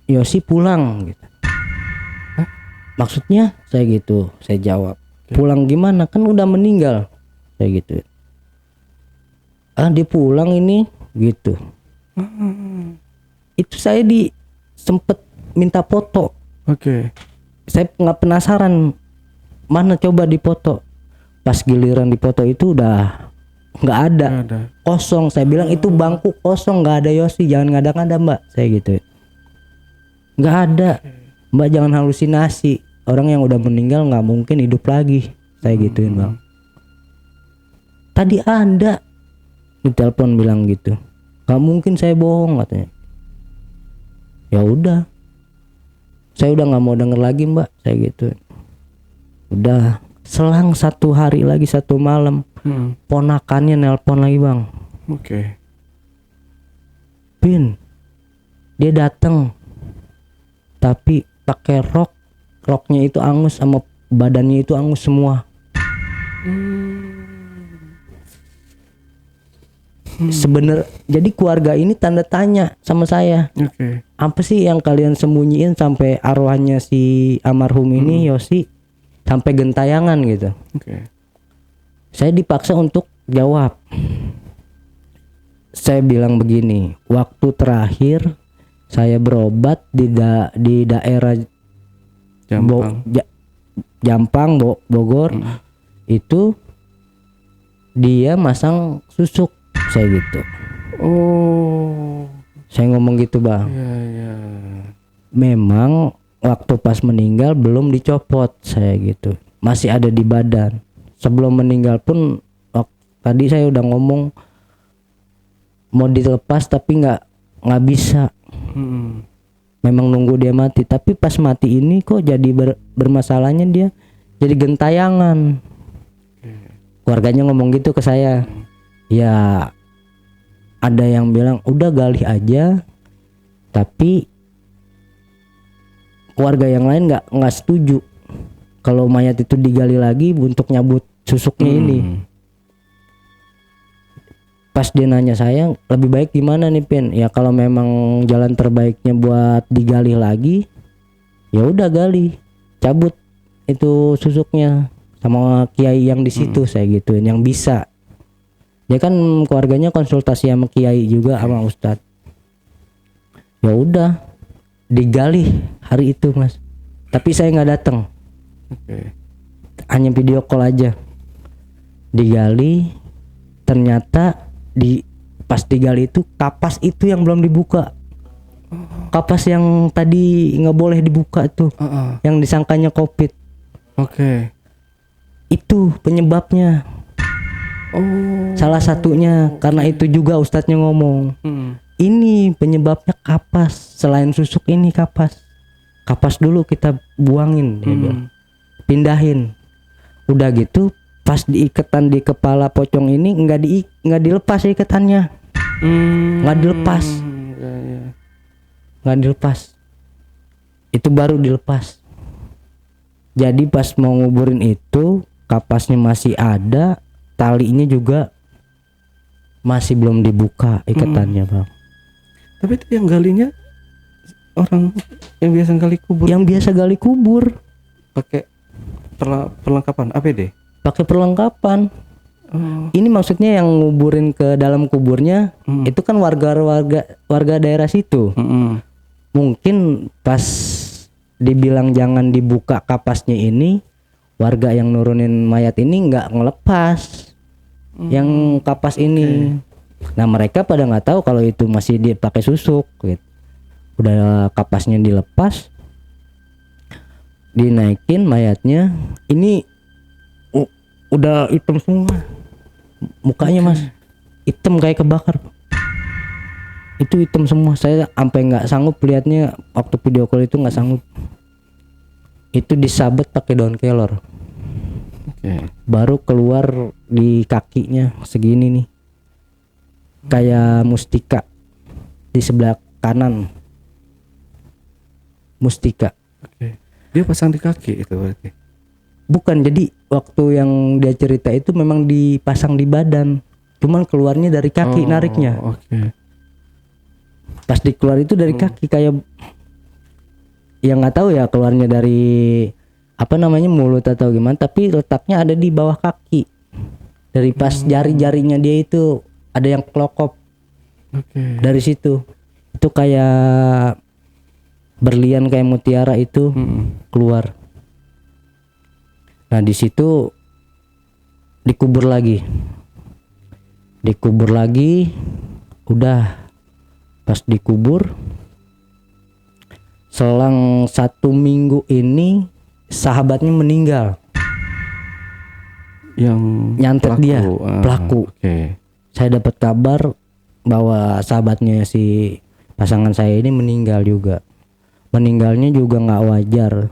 Yosi pulang gitu. Hah? Maksudnya? Saya gitu, saya jawab. Pulang gimana? Kan udah meninggal. Saya gitu. Dia pulang ini gitu. Itu saya sempet minta foto. Saya nggak penasaran, mana coba dipoto. Pas giliran dipoto itu udah nggak ada, kosong. Saya bilang itu bangku kosong, nggak ada Yosi, jangan ngada-ngada mbak, saya gitu. Nggak ada, mbak jangan halusinasi, orang yang udah meninggal nggak mungkin hidup lagi, saya gituin bang. Tadi ada di telepon bilang gitu, nggak mungkin saya bohong katanya. Ya udah, saya udah nggak mau denger lagi mbak, saya gitu. Udah selang 1 hari lagi, 1 malam, ponakannya nelpon lagi bang. Pin, dia datang. tapi pakai roknya itu angus sama badannya itu angus semua. Jadi keluarga ini tanda tanya sama saya. Oke. Apa sih yang kalian sembunyiin sampai arwahnya si almarhum ini Yosi sampai gentayangan gitu. Oke. Saya dipaksa untuk jawab. Saya bilang begini, waktu terakhir saya berobat di daerah Jampang, Bogor, itu dia masang susuk, saya gitu. Oh. Saya ngomong gitu, Bang. Ya. Memang waktu pas meninggal belum dicopot, saya gitu. Masih ada di badan. Sebelum meninggal pun tadi saya udah ngomong mau dilepas tapi nggak bisa. Memang nunggu dia mati, tapi pas mati ini kok jadi bermasalahnya dia jadi gentayangan. Keluarganya ngomong gitu ke saya. Ya ada yang bilang udah gali aja, tapi keluarga yang lain nggak setuju kalau mayat itu digali lagi untuk nyabut susuknya ini. Pas dia nanya saya lebih baik gimana nih Pin? Ya kalau memang jalan terbaiknya buat digali lagi, ya udah gali, cabut itu susuknya sama kiai yang di situ, saya gituin yang bisa. Dia kan keluarganya konsultasi sama kiai juga sama ustadz. Ya udah digali hari itu Mas. Tapi saya nggak datang. Oke. Hanya video call aja. Digali, ternyata pas digali itu kapas itu yang belum dibuka. Kapas yang tadi nggak boleh dibuka tuh, yang disangkanya COVID. Oke. Itu penyebabnya. Salah satunya karena itu juga ustadznya ngomong. Ini penyebabnya kapas. Selain susuk ini kapas. Kapas dulu kita buangin, dia bilang. Pindahin. Udah gitu pas diiketan di kepala pocong ini nggak dilepas ikatannya. Nggak dilepas. Nggak dilepas. Itu baru dilepas. Jadi pas mau nguburin itu kapasnya masih ada, talinya juga masih belum dibuka ikatannya, Bang. Tapi itu yang galinya orang yang biasa gali kubur. Yang biasa gali kubur Pakai perlengkapan APD. pakai perlengkapan. Ini maksudnya yang nguburin ke dalam kuburnya itu kan warga daerah situ. Mungkin pas dibilang jangan dibuka kapasnya ini, warga yang nurunin mayat ini nggak ngelepas yang kapas ini. Nah mereka pada nggak tahu kalau itu masih dipakai susuk gitu. Udah kapasnya dilepas, dinaikin mayatnya, ini udah hitam semua mukanya Mas, hitam kayak kebakar. Itu hitam semua, saya sampai nggak sanggup lihatnya waktu video call itu, nggak sanggup. Itu disabet pakai daun kelor. Baru keluar di kakinya segini nih, kayak mustika di sebelah kanan. Mustika. Dia pasang di kaki itu berarti. Bukan, jadi waktu yang dia cerita itu memang dipasang di badan, cuman keluarnya dari kaki nariknya. Pas dikeluar itu dari kaki, kayak yang nggak tahu ya keluarnya dari apa namanya mulut atau gimana, tapi letaknya ada di bawah kaki. Dari pas jari-jarinya dia itu ada yang kelokop. Dari situ itu kayak berlian kayak mutiara itu keluar. Nah di situ dikubur lagi, udah pas dikubur selang 1 minggu ini sahabatnya meninggal. Yang nyantet pelaku. dia pelaku. Saya dapat kabar bahwa sahabatnya si pasangan saya ini meninggal juga. Meninggalnya juga nggak wajar.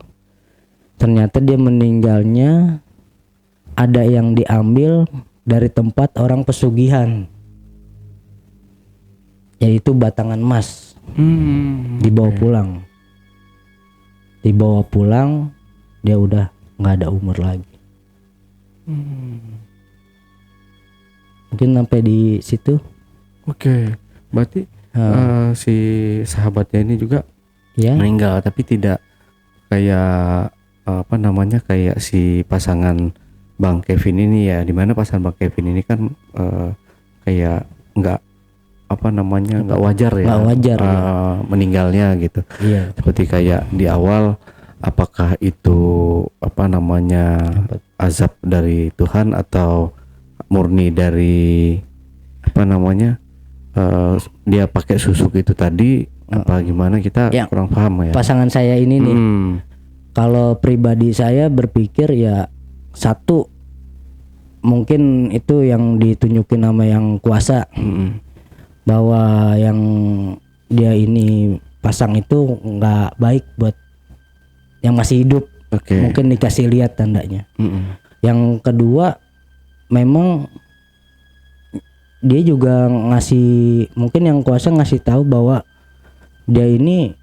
Ternyata dia meninggalnya ada yang diambil dari tempat orang pesugihan, yaitu batangan emas, dibawa pulang. dibawa pulang dia udah nggak ada umur lagi. Mungkin sampai di situ. Oke, berarti si sahabatnya ini juga Ya, meninggal, tapi tidak kayak apa namanya, kayak si pasangan Bang Kevin ini ya, dimana pasangan Bang Kevin ini kan kayak nggak apa namanya, nggak wajar ya, Nggak wajar, meninggalnya gitu. iya. Seperti kayak di awal, apakah itu apa namanya, azab dari Tuhan atau murni dari apa namanya, dia pakai susuk itu tadi, apa gimana, kita Ya, kurang paham ya. Pasangan saya ini nih, Hmm. kalau pribadi saya berpikir ya, satu mungkin itu yang ditunjukin sama yang kuasa, bahwa yang dia ini pasang itu nggak baik buat yang masih hidup. Oke. Mungkin dikasih lihat tandanya. Mm-mm. Yang kedua, memang dia juga ngasih, mungkin yang kuasa ngasih tahu bahwa dia ini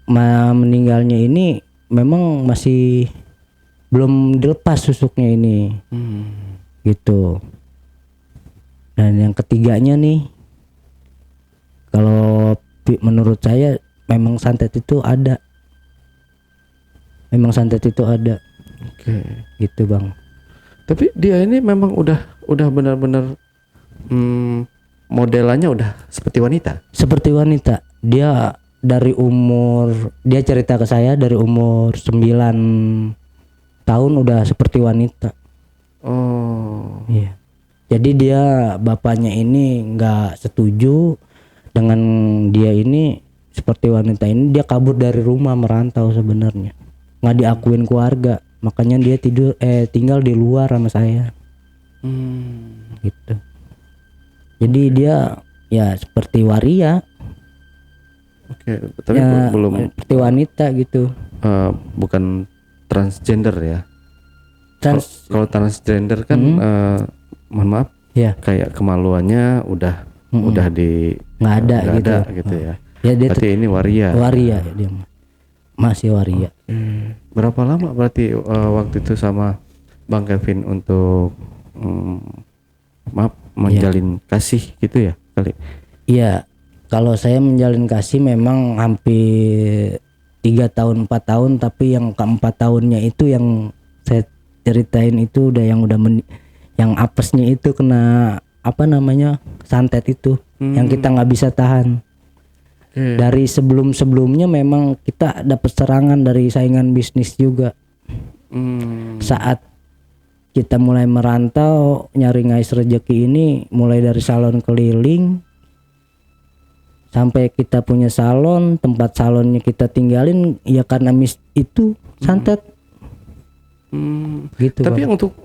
meninggalnya ini memang masih belum dilepas susuknya ini, gitu. Dan yang ketiganya nih, kalau menurut saya memang santet itu ada, Oke. gitu Bang. Tapi dia ini memang udah benar-benar modelannya udah seperti wanita. Seperti wanita. Dia dari umur, dia cerita ke saya dari umur 9 tahun udah seperti wanita. Oh. Iya. Jadi dia, bapaknya ini nggak setuju dengan dia ini seperti wanita ini. Dia kabur dari rumah, merantau sebenarnya. Nggak diakuin keluarga. Makanya dia tinggal di luar sama saya. Gitu. Jadi dia ya seperti waria. Oke, tapi Ya, belum seperti wanita gitu. bukan transgender ya. Trans, Kalau transgender kan mohon maaf, ya kayak kemaluannya udah di nggak ada nggak gitu. ada gitu ya. Ya dia Berarti ini waria. waria, dia masih waria. Berapa lama berarti waktu itu sama Bang Kevin untuk menjalin kasih gitu ya kali? Iya, kalau saya menjalin kasih memang hampir 3 tahun 4 tahun, tapi yang keempat tahunnya itu yang saya ceritain itu udah yang apesnya itu kena apa namanya, santet itu, yang kita nggak bisa tahan. Dari sebelumnya memang kita dapat serangan dari saingan bisnis juga. Saat kita mulai merantau nyari ngais rezeki ini, mulai dari salon keliling sampai kita punya salon, tempat salonnya kita tinggalin ya karena itu santet. Gitu. Tapi Bang. yang untuk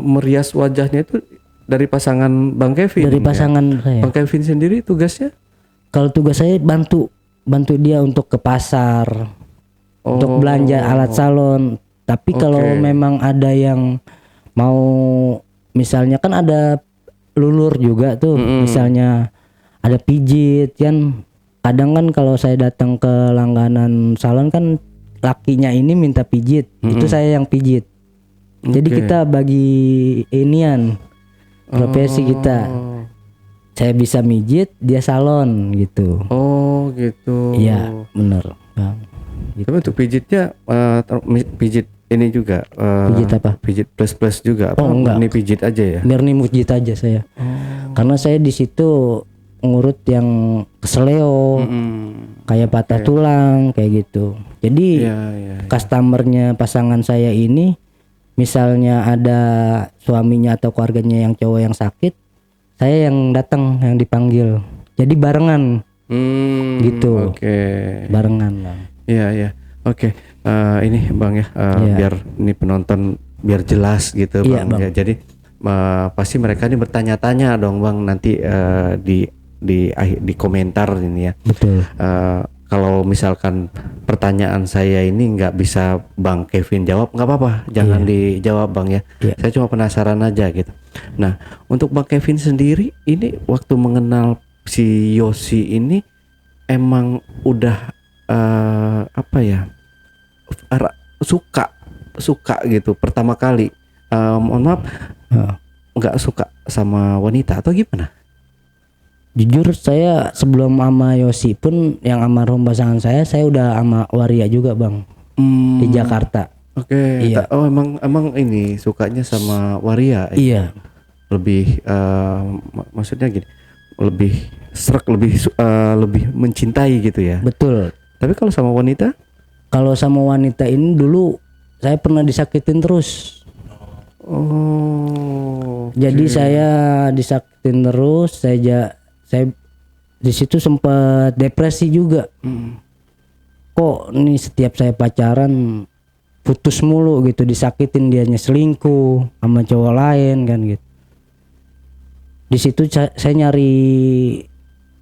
merias wajahnya itu dari pasangan Bang Kevin. Dari ya? pasangan saya. Bang Kevin sendiri tugasnya? Kalau tugas saya bantu dia untuk ke pasar, untuk belanja alat salon. Tapi kalau memang ada yang mau, misalnya kan ada lulur juga tuh, misalnya ada pijit kan, kadang kan kalau saya datang ke langganan salon kan lakinya ini minta pijit, itu saya yang pijit. Jadi kita bagi inian profesi kita. Saya bisa mijit, dia salon gitu. Oh gitu. Iya, bener Bang. Gitu. Tapi untuk pijitnya pijit ini juga Pijit apa? Pijit plus juga. Oh, enggak. Ini pijit aja ya. Murni mujit aja saya. Karena saya di situ ngurut yang keseleo, kayak patah tulang kayak gitu. Jadi customernya pasangan saya ini, misalnya ada suaminya atau keluarganya yang cowok yang sakit, saya yang datang, yang dipanggil. Jadi barengan. Gitu. Oke. Barengan Bang. Iya. Oke. Ini Bang ya, biar ini penonton biar jelas gitu Iya, Bang. Bang. Ya, jadi pasti mereka ini bertanya-tanya dong Bang, nanti di komentar ini ya. Betul. Kalau misalkan pertanyaan saya ini nggak bisa Bang Kevin jawab, nggak apa-apa, jangan dijawab Bang ya. Saya cuma penasaran aja gitu. Nah, untuk Bang Kevin sendiri ini waktu mengenal si Yosi ini emang udah apa ya? suka gitu pertama kali. Mohon maaf, nggak suka sama wanita atau gimana? Jujur saya sebelum sama Yosi pun yang almarhum pasangan saya udah sama waria juga bang di Jakarta. Oke. Iya. Oh emang ini sukanya sama waria. Iya. Lebih maksudnya gini, lebih serak, lebih mencintai gitu ya. Betul. Tapi kalau sama wanita? Kalau sama wanita ini dulu saya pernah disakitin terus. Oh. Jadi saya disakitin terus, saya di situ sempat depresi juga. Kok nih setiap saya pacaran putus mulu gitu, disakitin, dianya selingkuh sama cowok lain kan gitu. Di situ saya nyari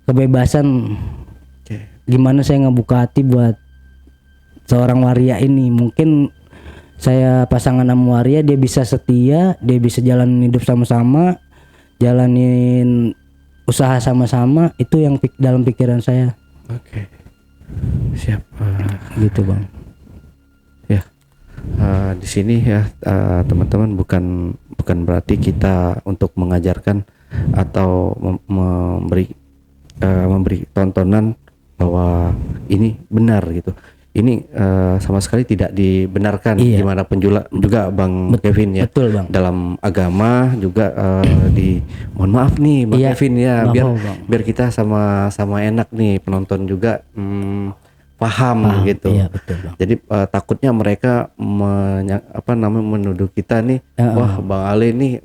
kebebasan. Gimana saya ngebuka hati buat seorang waria ini. Mungkin saya pasangan sama waria, dia bisa setia, dia bisa jalanin hidup sama-sama, jalanin usaha sama-sama. Itu yang dalam pikiran saya. Oke. Siap. Gitu bang. Ya. Di sini ya teman-teman bukan berarti kita untuk mengajarkan atau memberi tontonan bahwa ini benar gitu. Ini sama sekali tidak dibenarkan. Iya. Gimana pun juga Bang Kevin ya. Betul bang. Dalam agama juga mohon maaf nih Bang Iya. Kevin ya, Bang. biar kita sama enak nih penonton juga paham gitu. Iya betul bang. Jadi takutnya mereka menuduh kita nih, wah Bang Ale nih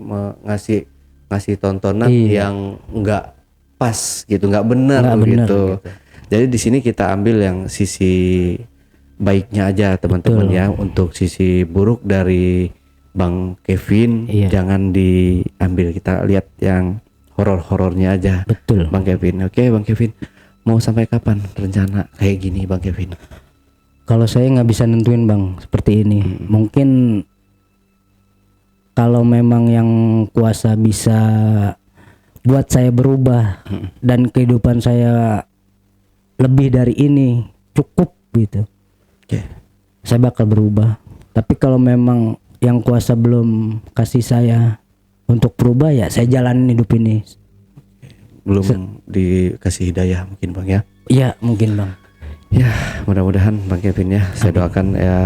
ngasih tontonan yang enggak pas gitu, enggak benar gitu. Jadi di sini kita ambil yang sisi baiknya aja teman-teman ya. Untuk sisi buruk dari Bang Kevin jangan diambil, kita lihat yang horor-horornya aja. Betul. Bang Kevin. Oke Bang Kevin, mau sampai kapan rencana kayak gini Bang Kevin? Kalau saya nggak bisa nentuin bang seperti ini. Mungkin kalau memang yang kuasa bisa buat saya berubah dan kehidupan saya lebih dari ini cukup gitu, saya bakal berubah. Tapi kalau memang yang kuasa belum kasih saya untuk berubah, ya saya jalanin hidup ini. Belum dikasih hidayah mungkin Bang ya? Iya mungkin Bang. Ya mudah-mudahan Bang Kevin ya. Saya doakan ya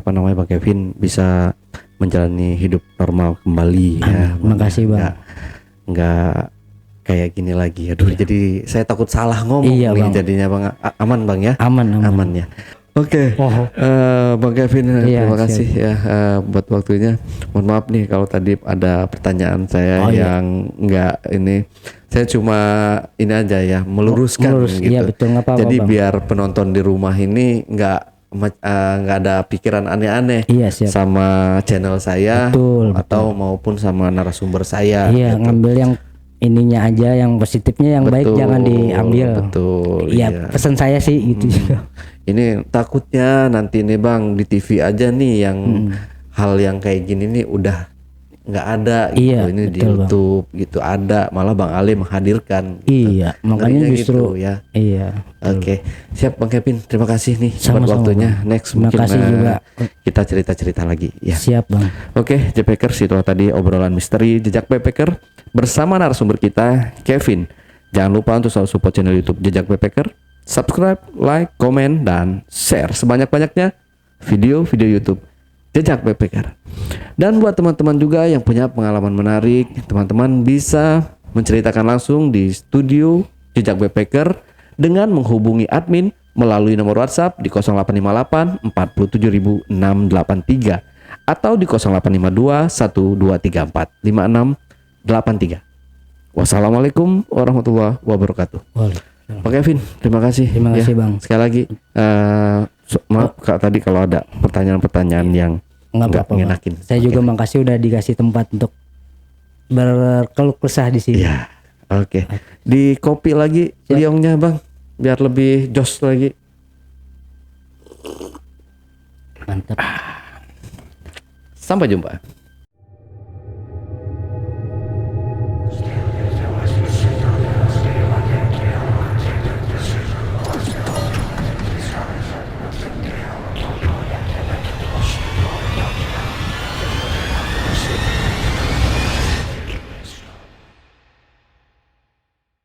Bang Kevin bisa menjalani hidup normal kembali. Ya. Terima kasih Bang. Nggak kayak gini lagi. Aduh jadi saya takut salah ngomong nih Bang. jadinya Bang. Aman Bang ya? Aman ya. Oke. Bang Kevin terima kasih ya buat waktunya. Mohon maaf nih kalau tadi ada pertanyaan saya yang enggak ini. Saya cuma ini aja ya meluruskan gitu. Iya betul, nggak apa-apa, jadi Bang. biar penonton di rumah ini nggak ada pikiran aneh-aneh sama channel saya atau maupun sama narasumber saya. Iya gitu. Ngambil yang ininya aja, yang positifnya, yang baik jangan diambil. Betul. Iya pesan saya sih gitu juga. Ini takutnya nanti nih Bang di TV aja nih yang hal yang kayak gini nih udah nggak ada gitu. Ini betul, di YouTube Bang. Gitu ada, malah Bang Ale menghadirkan gitu. Iya makanya justru gitu, ya. Iya. Oke. Siap Bang Kevin, terima kasih nih buat waktunya. Bang. Next terima mungkin kasih juga. Kita cerita-cerita lagi ya. Siap Bang. Oke, Backpackers, itulah tadi obrolan misteri Jejak Backpacker bersama narasumber kita Kevin. Jangan lupa untuk selalu support channel YouTube Jejak Backpacker, subscribe, like, komen, dan share sebanyak-banyaknya video-video YouTube Jejak Backpacker. Dan buat teman-teman juga yang punya pengalaman menarik, teman-teman bisa menceritakan langsung di studio Jejak Backpacker dengan menghubungi admin melalui nomor WhatsApp di 0858 47683 atau di 0852 1234 5683. Wassalamualaikum warahmatullahi wabarakatuh. Pak Kevin, terima kasih. Terima kasih Bang. Sekali lagi maaf Kak tadi kalau ada pertanyaan-pertanyaan yang nggak ngenakin. Saya juga makasih udah dikasih tempat untuk berkeluh kesah di sini. Iya. Oke. Di kopi lagi liongnya Bang, biar lebih jos lagi. Mantap. Sampai jumpa.